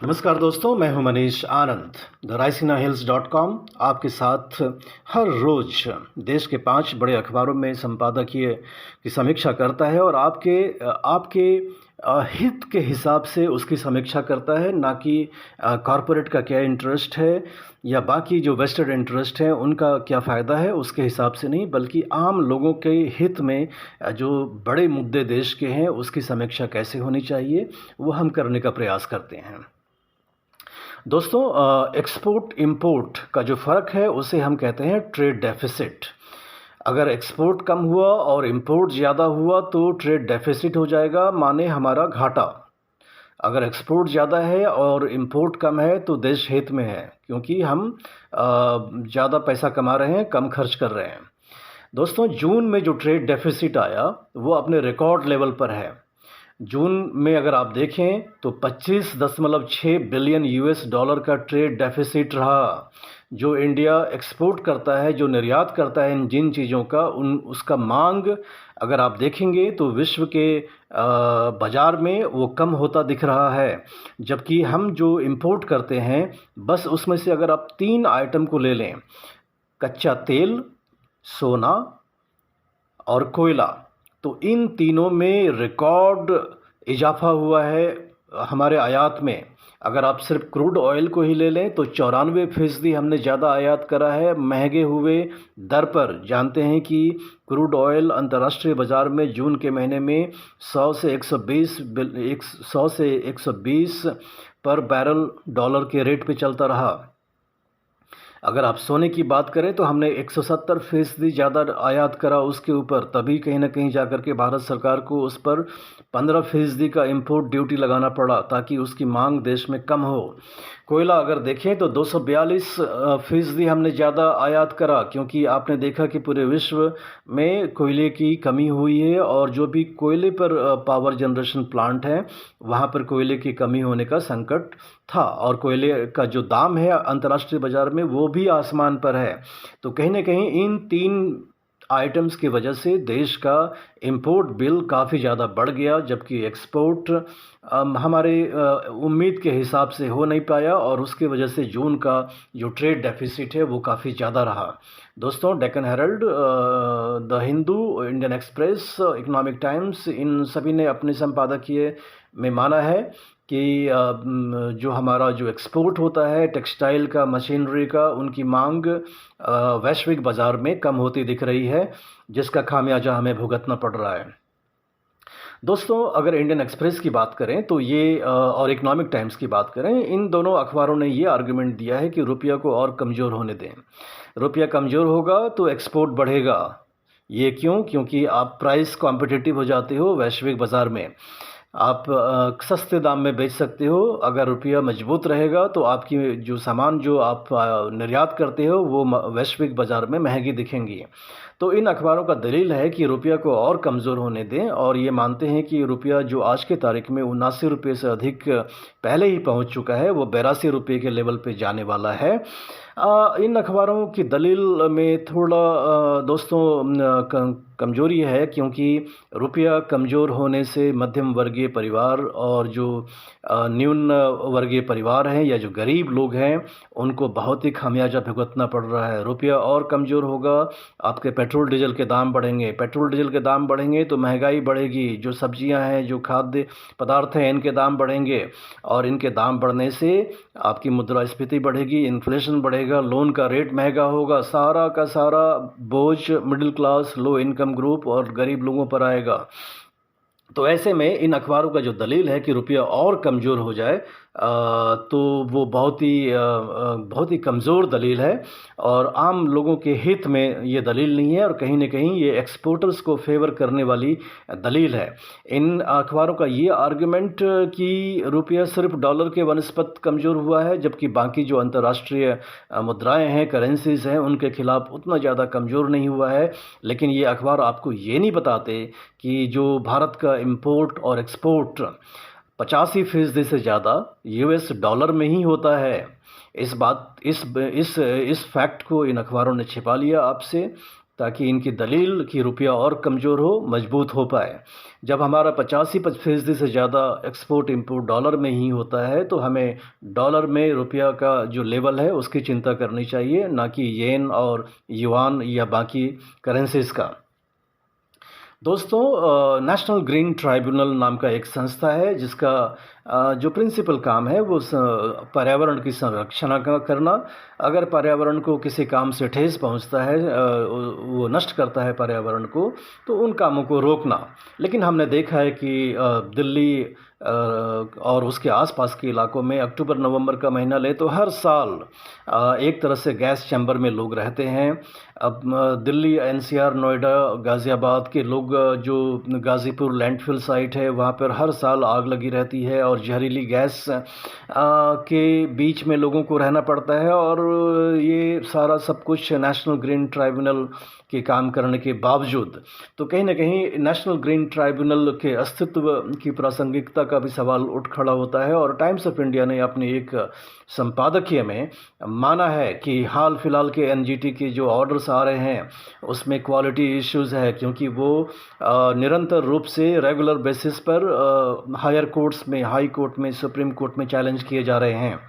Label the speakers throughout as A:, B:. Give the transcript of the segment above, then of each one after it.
A: नमस्कार दोस्तों, मैं हूं मनीष आनंद। द रायसीना हिल्स .com आपके साथ हर रोज देश के 5 बड़े अखबारों में संपादकीय की समीक्षा करता है और आपके हित के हिसाब से उसकी समीक्षा करता है, ना कि कॉरपोरेट का क्या इंटरेस्ट है या बाकी जो वेस्टेड इंटरेस्ट है उनका क्या फ़ायदा है, उसके हिसाब से नहीं, बल्कि आम लोगों के हित में जो बड़े मुद्दे देश के हैं उसकी समीक्षा कैसे होनी चाहिए वो हम करने का प्रयास करते हैं। दोस्तों, एक्सपोर्ट इंपोर्ट का जो फ़र्क है उसे हम कहते हैं ट्रेड डेफिसिट। अगर एक्सपोर्ट कम हुआ और इंपोर्ट ज़्यादा हुआ तो ट्रेड डेफिसिट हो जाएगा, माने हमारा घाटा। अगर एक्सपोर्ट ज़्यादा है और इंपोर्ट कम है तो देश हित में है, क्योंकि हम ज़्यादा पैसा कमा रहे हैं, कम खर्च कर रहे हैं। दोस्तों, जून में जो ट्रेड डेफिसिट आया वो अपने रिकॉर्ड लेवल पर है। जून में अगर आप देखें तो 25.6 बिलियन यूएस डॉलर का ट्रेड डेफिसिट रहा। जो इंडिया एक्सपोर्ट करता है, जो निर्यात करता है इन जिन चीज़ों का, उसका मांग अगर आप देखेंगे तो विश्व के बाज़ार में वो कम होता दिख रहा है। जबकि हम जो इंपोर्ट करते हैं, बस उसमें से अगर आप 3 आइटम को ले लें, कच्चा तेल, सोना और कोयला, तो इन तीनों में रिकॉर्ड इजाफा हुआ है हमारे आयात में। अगर आप सिर्फ क्रूड ऑयल को ही ले लें तो 94% हमने ज़्यादा आयात करा है महंगे हुए दर पर। जानते हैं कि क्रूड ऑयल अंतर्राष्ट्रीय बाज़ार में जून के महीने में 100 से 120 पर बैरल डॉलर के रेट पे चलता रहा। अगर आप सोने की बात करें तो हमने 170% ज़्यादा आयात करा उसके ऊपर, तभी कहीं ना कहीं जाकर के भारत सरकार को उस पर 15% का इंपोर्ट ड्यूटी लगाना पड़ा, ताकि उसकी मांग देश में कम हो। कोयला अगर देखें तो 242% हमने ज़्यादा आयात करा, क्योंकि आपने देखा कि पूरे विश्व में कोयले की कमी हुई है और जो भी कोयले पर पावर जनरेशन प्लांट हैं वहाँ पर कोयले की कमी होने का संकट था, और कोयले का जो दाम है अंतर्राष्ट्रीय बाज़ार में वो भी आसमान पर है। तो कहीं ना कहीं इन 3 आइटम्स की वजह से देश का इंपोर्ट बिल काफ़ी ज़्यादा बढ़ गया, जबकि एक्सपोर्ट हमारे उम्मीद के हिसाब से हो नहीं पाया, और उसके वजह से जून का जो ट्रेड डेफिसिट है वो काफ़ी ज़्यादा रहा। दोस्तों, Deccan Herald, the Hindu, Indian Express, Economic Times, इन सभी ने अपने संपादकीय में माना है कि जो हमारा जो एक्सपोर्ट होता है टेक्सटाइल का, मशीनरी का, उनकी मांग वैश्विक बाज़ार में कम होती दिख रही है, जिसका खामियाजा हमें भुगतना पड़ रहा है। दोस्तों, अगर इंडियन एक्सप्रेस की बात करें तो ये और इकोनॉमिक टाइम्स की बात करें, इन दोनों अखबारों ने ये आर्गुमेंट दिया है कि रुपया को और कमज़ोर होने दें। रुपया कमज़ोर होगा तो एक्सपोर्ट बढ़ेगा। ये क्यों? क्योंकि आप प्राइस कॉम्पिटिटिव हो जाते हो वैश्विक बाज़ार में, आप सस्ते दाम में बेच सकते हो। अगर रुपया मजबूत रहेगा तो आपकी जो सामान जो आप निर्यात करते हो वो वैश्विक बाज़ार में महंगी दिखेंगी। तो इन अखबारों का दलील है कि रुपया को और कमज़ोर होने दें, और ये मानते हैं कि रुपया जो आज के तारीख में 79 रुपये से अधिक पहले ही पहुंच चुका है, वो 82 रुपये के लेवल पे जाने वाला है। इन अखबारों की दलील में थोड़ा दोस्तों कमज़ोरी है, क्योंकि रुपया कमज़ोर होने से मध्यम वर्गीय परिवार और जो न्यून वर्गीय परिवार हैं या जो गरीब लोग हैं उनको बहुत ही खामियाजा भुगतना पड़ रहा है। रुपया और कमज़ोर होगा, आपके पेट्रोल डीजल के दाम बढ़ेंगे। पेट्रोल डीजल के दाम बढ़ेंगे तो महंगाई बढ़ेगी, जो सब्जियां हैं, जो खाद्य पदार्थ हैं, इनके दाम बढ़ेंगे, और इनके दाम बढ़ने से आपकी मुद्रास्फीति बढ़ेगी, इन्फ्लेशन बढ़ेगा, लोन का रेट महंगा होगा। सारा का सारा बोझ middle class, low income group और गरीब लोगों पर आएगा। तो ऐसे में इन अखबारों का जो दलील है कि रुपया और कमज़ोर हो जाए, तो वो बहुत ही कमज़ोर दलील है, और आम लोगों के हित में ये दलील नहीं है, और कहीं ना कहीं ये एक्सपोर्टर्स को फेवर करने वाली दलील है। इन अखबारों का ये आर्गुमेंट कि रुपया सिर्फ डॉलर के वनस्पत कमज़ोर हुआ है, जबकि बाकी जो अंतर्राष्ट्रीय मुद्राएं हैं, करेंसीज हैं, उनके खिलाफ उतना ज़्यादा कमज़ोर नहीं हुआ है। लेकिन ये अखबार आपको ये नहीं बताते कि जो भारत का इंपोर्ट और एक्सपोर्ट 85% से ज़्यादा यूएस डॉलर में ही होता है। इस फैक्ट को इन अखबारों ने छिपा लिया आपसे, ताकि इनकी दलील कि रुपया और कमज़ोर हो, मजबूत हो पाए। जब हमारा 85% से ज़्यादा एक्सपोर्ट इंपोर्ट डॉलर में ही होता है, तो हमें डॉलर में रुपया का जो लेवल है उसकी चिंता करनी चाहिए, ना कि येन और युआन या बाकी करेंसीज़ का। दोस्तों, नेशनल ग्रीन ट्राइब्यूनल नाम का एक संस्था है जिसका जो प्रिंसिपल काम है वो पर्यावरण की संरक्षण करना। अगर पर्यावरण को किसी काम से ठेस पहुंचता है, वो नष्ट करता है पर्यावरण को, तो उन कामों को रोकना। लेकिन हमने देखा है कि दिल्ली और उसके आसपास के इलाकों में अक्टूबर नवंबर का महीना ले तो हर साल एक तरह से गैस चैम्बर में लोग रहते हैं। अब दिल्ली, एनसीआर, नोएडा, गाज़ियाबाद के लोग, जो गाज़ीपुर लैंडफिल साइट है वहाँ पर हर साल आग लगी रहती है और जहरीली गैस के बीच में लोगों को रहना पड़ता है। और ये सारा सब कुछ नेशनल ग्रीन ट्राइब्यूनल के काम करने के बावजूद, तो कहीं ना कहीं नेशनल ग्रीन ट्राइब्यूनल के अस्तित्व की प्रासंगिकता का भी सवाल उठ खड़ा होता है। और टाइम्स ऑफ इंडिया ने अपने एक संपादकीय में माना है कि हाल फिलहाल के एनजीटी के जो ऑर्डर्स आ रहे हैं उसमें क्वालिटी इश्यूज है, क्योंकि वो निरंतर रूप से रेगुलर बेसिस पर हायर कोर्ट्स में, हाई कोर्ट में, सुप्रीम कोर्ट में चैलेंज किए जा रहे हैं।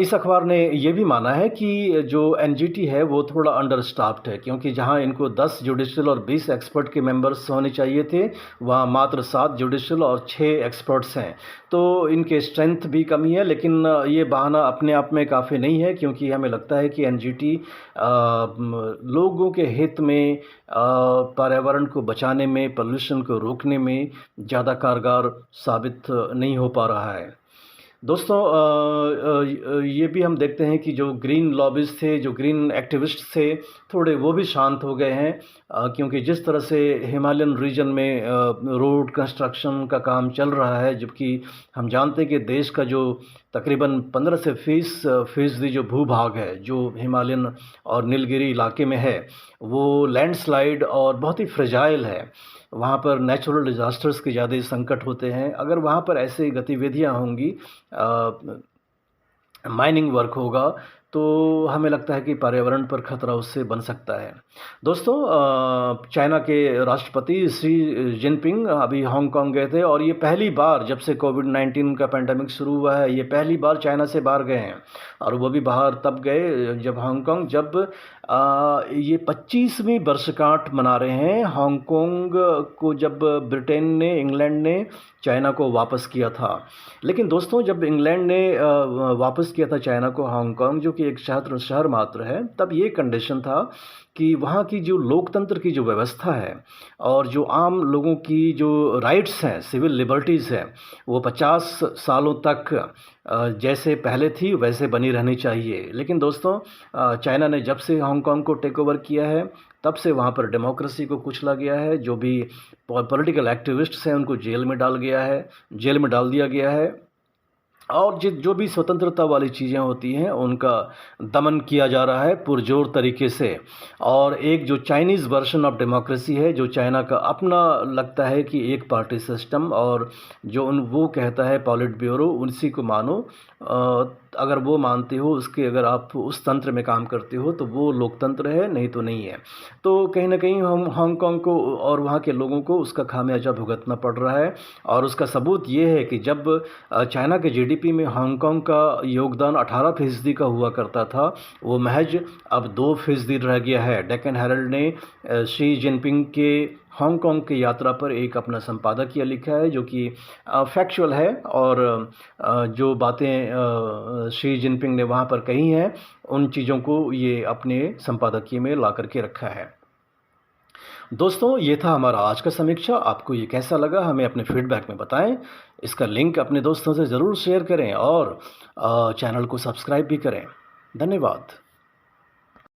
A: इस अखबार ने ये भी माना है कि जो एनजीटी है वो थोड़ा अंडर स्टाफ्ड है, क्योंकि जहां इनको 10 जुडिशियल और 20 एक्सपर्ट के मेंबर्स होने चाहिए थे, वहां मात्र 7 जुडिशियल और 6 एक्सपर्ट्स हैं। तो इनके स्ट्रेंथ भी कमी है। लेकिन ये बहाना अपने आप में काफ़ी नहीं है, क्योंकि हमें लगता है कि एनजीटी लोगों के हित में, पर्यावरण को बचाने में, पोल्यूशन को रोकने में ज़्यादा कारगर साबित नहीं हो पा रहा है। दोस्तों, ये भी हम देखते हैं कि जो ग्रीन लॉबीज़ थे, जो ग्रीन एक्टिविस्ट थे, थोड़े वो भी शांत हो गए हैं, क्योंकि जिस तरह से हिमालयन रीजन में रोड कंस्ट्रक्शन का काम चल रहा है, जबकि हम जानते हैं कि देश का जो तकरीबन 15 से 20% जो भूभाग है जो हिमालयन और नीलगिरी इलाके में है, वो लैंडस्लाइड और बहुत ही फ्रेजाइल है। वहाँ पर नेचुरल डिज़ास्टर्स के ज़्यादा संकट होते हैं। अगर वहाँ पर ऐसी गतिविधियाँ होंगी, माइनिंग वर्क होगा, तो हमें लगता है कि पर्यावरण पर खतरा उससे बन सकता है। दोस्तों, चाइना के राष्ट्रपति शी जिनपिंग अभी हांगकांग गए थे, और ये पहली बार जब से कोविड-19 का पैंडेमिक शुरू हुआ है, ये पहली बार चाइना से बाहर गए हैं। और वो भी बाहर तब गए जब हांगकांग, जब ये 25वीं वर्षगांठ मना रहे हैं हांगकांग को, जब ब्रिटेन ने, इंग्लैंड ने चाइना को वापस किया था। लेकिन दोस्तों, जब इंग्लैंड ने वापस किया था चाइना को हांगकांग, जो कि एक शहर मात्र है, तब ये कंडीशन था कि वहाँ की जो लोकतंत्र की जो व्यवस्था है और जो आम लोगों की जो राइट्स हैं, सिविल लिबर्टीज़ हैं, वो 50 सालों तक जैसे पहले थी वैसे बनी रहनी चाहिए। लेकिन दोस्तों, चाइना ने जब से हांगकांग को टेक ओवर किया है, तब से वहाँ पर डेमोक्रेसी को कुचला गया है। जो भी पॉलिटिकल एक्टिविस्ट्स हैं उनको जेल में डाल दिया गया है, और जो भी स्वतंत्रता वाली चीज़ें होती हैं उनका दमन किया जा रहा है पुरजोर तरीके से। और एक जो चाइनीज़ वर्जन ऑफ डेमोक्रेसी है, जो चाइना का अपना लगता है कि एक पार्टी सिस्टम, और जो वो कहता है पॉलिट ब्यूरो, उसी को मानो। अगर वो मानते हो, उसके अगर आप उस तंत्र में काम करते हो, तो वो लोकतंत्र है, नहीं तो नहीं है। तो कहीं ना कहीं हम हांगकांग को और वहाँ के लोगों को उसका खामियाजा भुगतना पड़ रहा है। और उसका सबूत ये है कि जब चाइना के जीडीपी में हांगकांग का योगदान 18% का हुआ करता था, वो महज अब 2% रह गया है। डेक्कन हेरल्ड ने शी जिनपिंग के हांगकांग की यात्रा पर एक अपना संपादकीय लिखा है, जो कि फैक्चुअल है, और जो बातें शी जिनपिंग ने वहाँ पर कही हैं, उन चीज़ों को ये अपने संपादकीय में ला करके रखा है। दोस्तों, ये था हमारा आज का समीक्षा। आपको ये कैसा लगा हमें अपने फीडबैक में बताएं। इसका लिंक अपने दोस्तों से ज़रूर शेयर करें और चैनल को सब्सक्राइब भी करें। धन्यवाद।